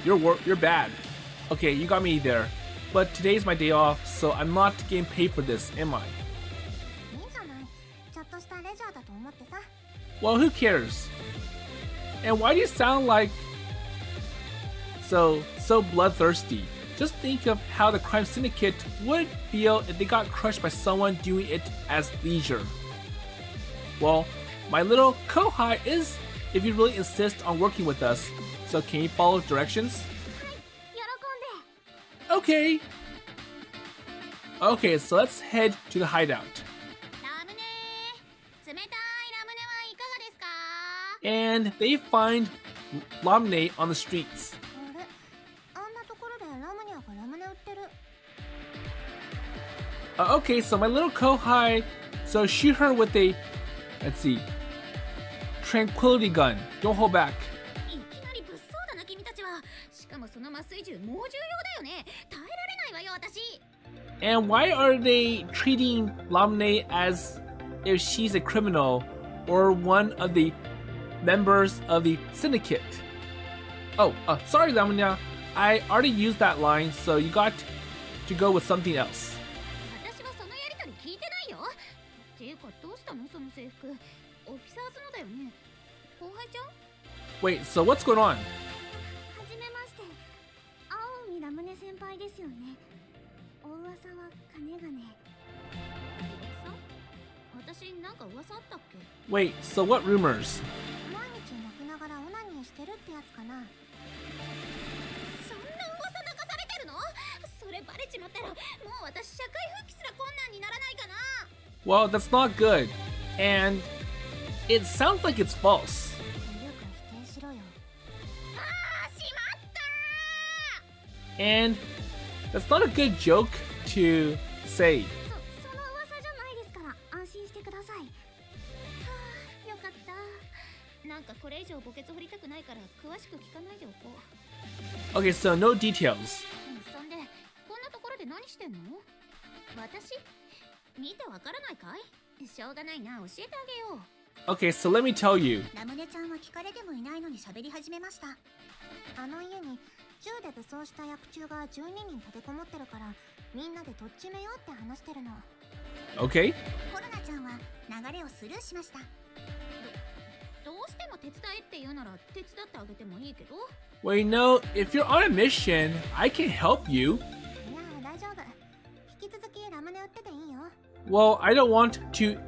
you're bad. Okay, you got me there. But today's my day off, so I'm not getting paid for this, am I? いいじゃない。ちょっとしたレジャーだと思ってさ。 Well, who cares? And why do you sound like so bloodthirsty? Just think of how the crime syndicate would feel if they got crushed by someone doing it as leisure. Well, my little kohai is if you really insist on working with us. So can you follow directions? 喜んで。 Okay. Okay, so let's head to the hideout. ラムネー、冷たいラムネはいかがですか？ And they find Lamune on the streets. あれ、あんなところでラムニャがラムネ売ってる。Okay, so my little kohai, so shoot her with a, let's see, tranquility gun. Don't hold back. いきなり物騒だな君たちは。しかもその麻酔銃猛獣用だよね。耐えられないわよ私。 And why are they treating Lamune as if she's a criminal or one of the members of the syndicate? Oh, sorry Lamune, I already used that line, so you got to go with something else. 私はそのやりとり聞いてないよ。っていうかどうしたしたのその制服。オフィサーズのだよね。後輩ちゃん？ Wait, so what's going on? はじめまして。青海ラムネ先輩ですよね。お噂は金がね。噂？私なんか噂あったっけ？ Wait, so what rumors? 毎日泣きながらオナニーしてるってやつかな。そんな噂泣かされてるの？それバレちまったらもう私社会復帰すら困難にならないかな。 Well, that's not good. And it sounds like it's false. ゆうくん否定しろよ。あーしまったー。 And that's not a good joke to say. その噂じゃないですから安心してください。はあ、よかった。なんかこれ以上墓穴掘りたくないから詳しく聞かないでおこう。 Okay, so no details. そんでこんなところで何してんの？私？見てわからないかい？しょうがないな、教えてあげよう。 Okay, so let me tell you. ラムネちゃんは聞かれてもいないのに喋り始めました。あの家に銃で武装した役中が12人立てこもってるからみんなでとっちめようって話してるの。 Okay? コロナちゃんは流れをスルーしました。どうしても手伝えって言うなら手伝ってあげてもいいけど。 Well, you know, if you're on a mission, I can help you. いや大丈夫。引き続きラムネ売ってていいよ。 Well, I don't want to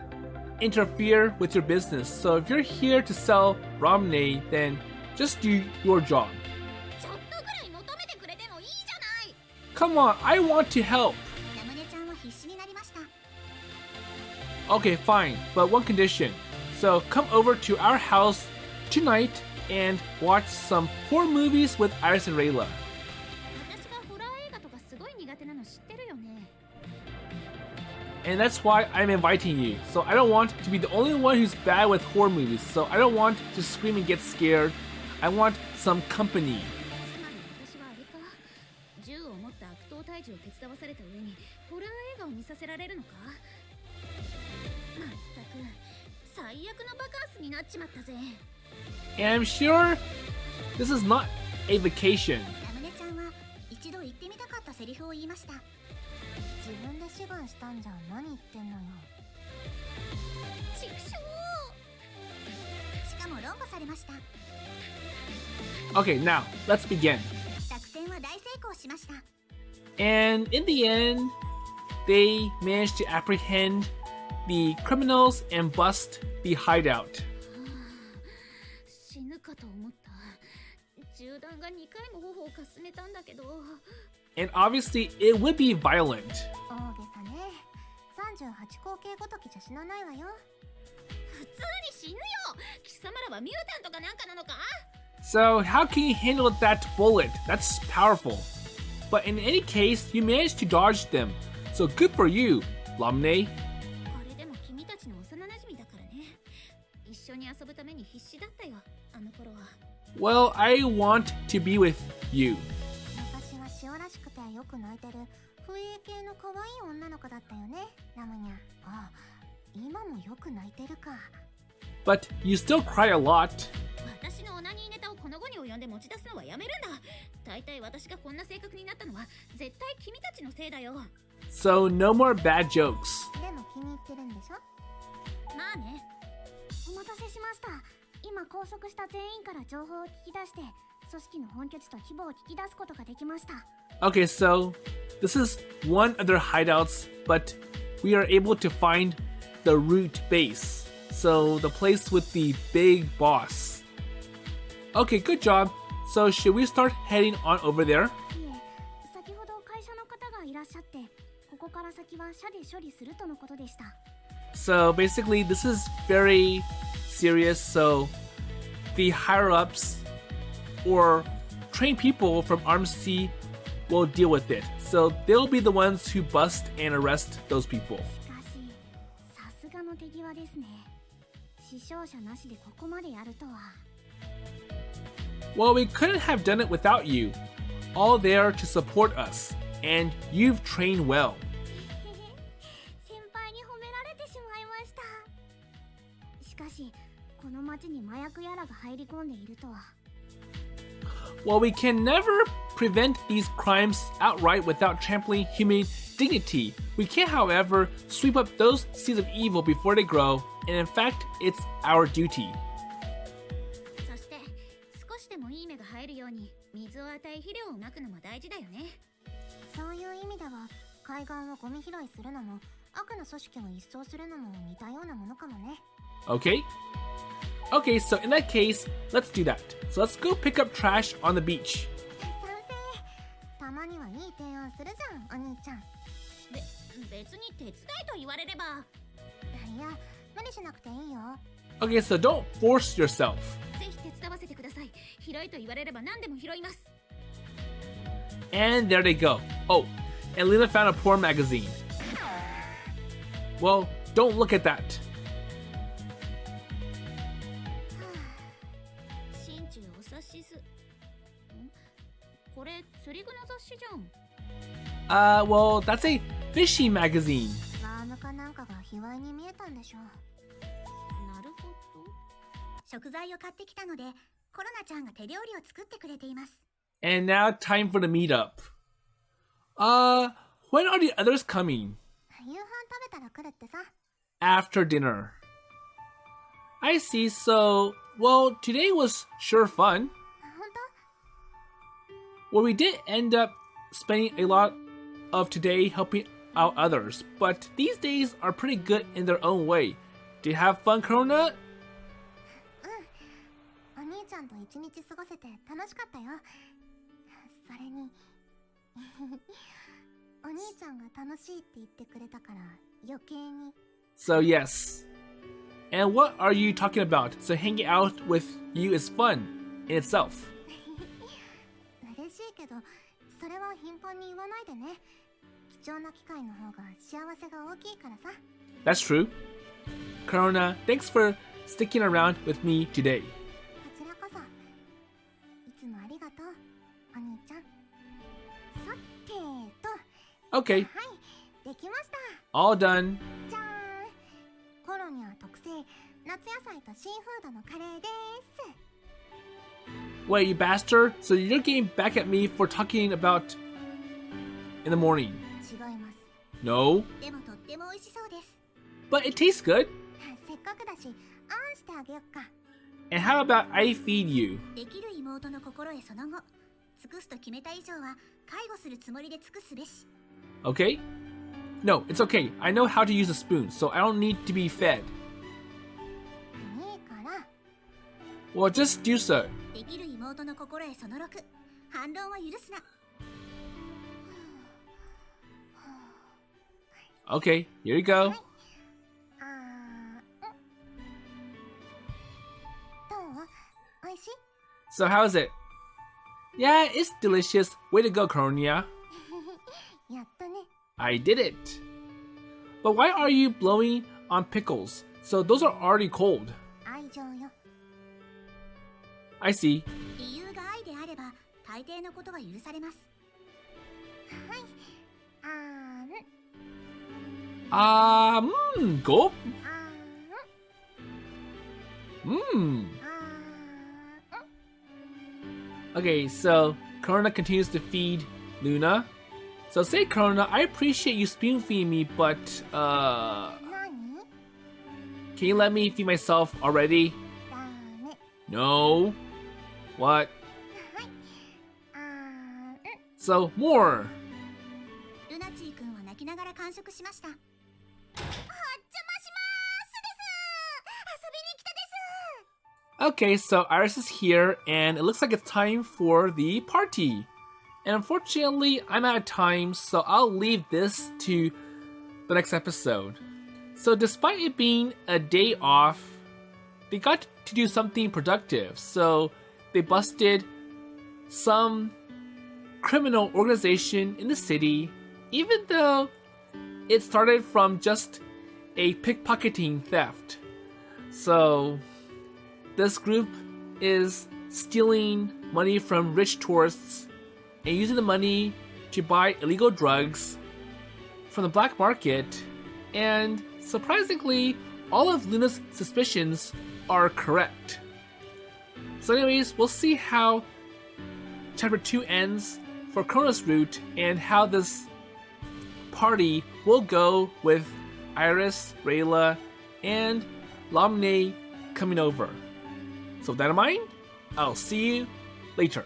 interfere with your business. So if you're here to sell Romney, then just do your job. ちょっとぐらい求めてくれてもいいじゃない。 Come on, I want to help. ラムネちゃんは必死になりました。 Okay, fine, but one condition. So come over to our house tonight and watch some horror movies with Iris-Rayla. 私がホラー映画とかすごい苦手なの知ってるよね。 And that's why I'm inviting you. So I don't want to be the only one who's bad with horror movies. So I don't want to scream and get scared. I want some company. つまり私はあれか。銃を持った悪党退治を手伝わされた上にホラー映画を見させられるのか。まったく最悪のバカンスになっちまったぜ。 And I'm sure this is not a vacation. ラムネちゃんは一度言ってみたかったセリフを言いました。自分で志願したんじゃ何言ってんのよ。畜生。しかも論破されました。 Okay, now let's begin. 作戦は大成功しました。 And in the end, they managed to apprehend the criminals and bust the hideout. 死ぬかと思った。銃弾が2回も頬をかすめたんだけど。 And obviously, it would be violent. 大げさね。38口径ごときじゃ死なないわよ。普通に死ぬよ。貴様らはミュータントかなんかなのか？ So, how can you handle that bullet? That's powerful. But in any case, you managed to dodge them. So good for you, Lamne. これでも君たちの幼馴染だからね。一緒に遊ぶために必死だったよ、あの頃は。 Well, I want to be with you. 昔は塩らしくてよく泣いてる不衛系の可愛い女の子だったよね、ラムニャ。あ、今もよく泣いてるか。 But you still cry a lot. 私のオナニーネタをこの後に及んで持ち出すのはやめるんだ。大体私がこんな性格になったのは絶対君たちのせいだよ。 So no more bad jokes. でも気に入ってるんでしょ。まあね。お待たせしました。今拘束した全員から情報を聞き出して組織の本拠地と規模を聞き出すことができました。 Okay, so this is one of their hideouts, but we are able to find the root base. So the place with the big boss. Okay, good job. So should we start heading on over there? いえ、先ほど会社の方がいらっしゃってここから先は社で処理するとのことでした。 So basically, this is very serious. So the higher ups or trained people from Arm C will deal with it. So they'll be the ones who bust and arrest those people. しかしさすがの手際ですね。死傷者なしでここまでやるとは。 Well, we couldn't have done it without you. All there to support us. And you've trained well. 先輩に褒められてしまいました。しかしこの町に麻薬やらが入り込んでいるとは。 Well, we can never prevent these crimes outright without trampling human dignity. We can, however, sweep up those seeds of evil before they grow and in fact, it's our duty. そして少しでもいい芽が入るように水を与え肥料をまくのも大事だよね。そういう意味では海岸をゴミ拾いするのも悪の組織を一掃するのも似たようなものかもね。 Okay? Okay, so in that case, let's do that. So let's go pick up trash on the beach. 賛成。たまにはいい提案するじゃん、お兄ちゃん。別に手伝いと言われれば。いや、無理しなくていいよ。 Okay, so don't force yourself. ぜひ手伝わせてください。拾いと言われれば何でも拾います。 And there they go. Oh, and Luna found a porn magazine. Well, don't look at that. 心中お察しす。これ釣り具の雑誌じゃん。Well, that's a fishy magazine. ワームかなんかが卑猥に見えたんでしょう。なるほど。食材を買ってきたので、コロナちゃんが手料理を作ってくれています。And now time for the meetup. When are the others coming? 夕飯食べたら来るってさ。 After dinner. I see, so, well, today was sure fun. 本 Well, we did end up spending a lot of today helping out others, but these days are pretty good in their own way. Did you have fun, Corona? 当？お兄ちゃんと一日過ごせて楽しかったよ。それにお兄ちゃんが楽しいって言ってくれたから余計に。 So yes. And what are you talking about? So hanging out with you is fun in itself. 嬉しいけど、それは頻繁に言わないでね。貴重な機会の方が幸せが大きいからさ。 That's true. Corona, thanks for sticking around with me today. こちらこそ。いつもありがとう、お兄ちゃん。さてと。 Okay, はい、できました。 all done. じゃーん。コロニャ特製夏野菜とシーフードのカレーです。 Wait, you bastard. So you're getting back at me for talking about in the morning. 違います。 No, でもとっても美味しそうです。 but it tastes good. せっかくだし、あんしてあげよっか。 And how about I feed you? できる妹の心得その後、尽くすと決めた以上は介護するつもりで尽くすべし。 Okay? No, it's okay. I know how to use a spoon, so I don't need to be fed. いいから。 Well, just do so. できる妹の心得その6、反論は許すな。 Okay, here you go. どう？おいしい？ So how's it? Yeah, it's delicious. Way to go, Corona. やったね。 I did it. But why are you blowing on pickles? So those are already cold. 愛情よ。 I see. 理由が愛であれば大抵のことは許されます。はい。あん。 Gulp. あん。 Mmm. あん。 Okay, so Corona continues to feed Luna. So say, Corona, I appreciate you spoon feeding me, but何？ can you let me feed myself already? ダメ。 No. What? はい。あん。 So more. ルナチー君は泣きながら完食しました。お邪魔しますです。遊びに来たです。 Okay, so Iris is here, and it looks like it's time for the party. And unfortunately, I'm out of time, so I'll leave this to the next episode. So despite it being a day off, they got to do something productive. So they busted some criminal organization in the city, even though it started from just a pickpocketing theft. So this group is stealing money from rich tourists and using the money to buy illegal drugs from the black market, and surprisingly, all of Luna's suspicions are correct. So anyways, we'll see how chapter 2 ends for Corona's route and how this party will go with Iris, Rayla, and Lamune coming over. So with that in mind, I'll see you later.